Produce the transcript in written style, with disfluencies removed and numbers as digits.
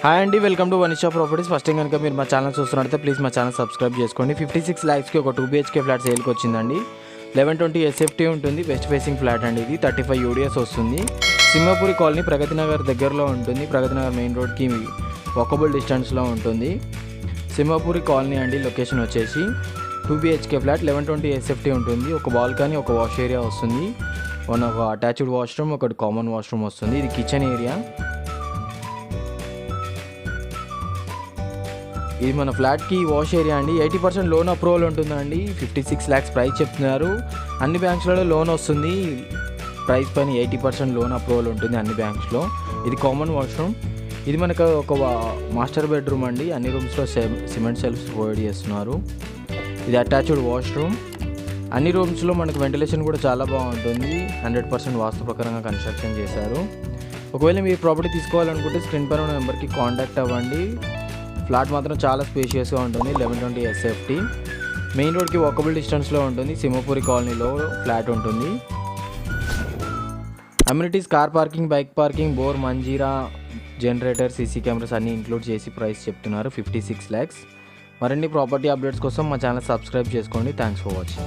Hi అండి, welcome to Vanisha properties. First time కనుక మీరు మా ఛానల్ చూస్తున్నట్లయితే ప్లీజ్ మా ఛానల్ సబ్స్క్రైబ్ చేసుకోండి. 56 lakhsకి ఒక 2 BHK ఫ్లాట్ సేల్కి వచ్చిందండి. 1120 SFT ఉంటుంది. వెస్ట్ ఫేసింగ్ ఫ్లాట్ అండి. ఇది 35 UDS వస్తుంది. సింగపూరి కాలనీ ప్రగతి నగర్ దగ్గరలో ఉంటుంది. ప్రగతి నగర్ మెయిన్ రోడ్కి వాకబుల్ డిస్టెన్స్లో ఉంటుంది. సింగపూరి కాలనీ అండి. లొకేషన్ వచ్చేసి 2 BHK ఫ్లాట్ 1120 SFT ఉంటుంది. ఒక బాల్కనీ, ఒక వాష్ ఏరియా వస్తుంది. ఒక అటాచ్డ్ వాష్రూమ్, ఒకటి కామన్ వాష్రూమ్ వస్తుంది. ఇది కిచెన్ ఏరియా. ఇది మన ఫ్లాట్కి వాష్ ఏరియా అండి. 80% లోన్ అప్రూవల్ ఉంటుందండి. 56 lakhs ప్రైస్ చెప్తున్నారు. అన్ని బ్యాంక్స్లలో లోన్ వస్తుంది. ప్రైస్ పైన 80% లోన్ అప్రూవల్ ఉంటుంది అన్ని బ్యాంక్స్లో. ఇది కామన్ వాష్రూమ్. ఇది మనకు ఒక మాస్టర్ బెడ్రూమ్ అండి. అన్ని రూమ్స్లో సిమెంట్ సెల్ఫ్స్ ప్రొవైడ్ చేస్తున్నారు. ఇది అటాచ్డ్ వాష్రూమ్. అన్ని రూమ్స్లో మనకు వెంటిలేషన్ కూడా చాలా బాగుంటుంది. 100% వాస్తు ప్రకారంగా కన్స్ట్రక్షన్ చేశారు. ఒకవేళ మీరు ప్రాపర్టీ తీసుకోవాలనుకుంటే స్క్రీన్ పైన ఉన్న నెంబర్కి కాంటాక్ట్ అవ్వండి. ఫ్లాట్ మాత్రం చాలా స్పేషియస్గా ఉంటుంది. 1120 SFT మెయిన్ రోడ్కి వాకబుల్ డిస్టెన్స్లో ఉంటుంది. సింగపూరి కాలనీలో ఫ్లాట్ ఉంటుంది. Amenities car parking, bike parking, bore, Manjeera, generator, CC cameras అన్నీ ఇంక్లూడ్ చేసి ప్రైస్ చెప్తున్నారు 56 lakhs. మరిన్ని ప్రాపర్టీ అప్డేట్స్ కోసం మా ఛానల్ సబ్స్క్రైబ్ చేసుకోండి. Thanks for watching.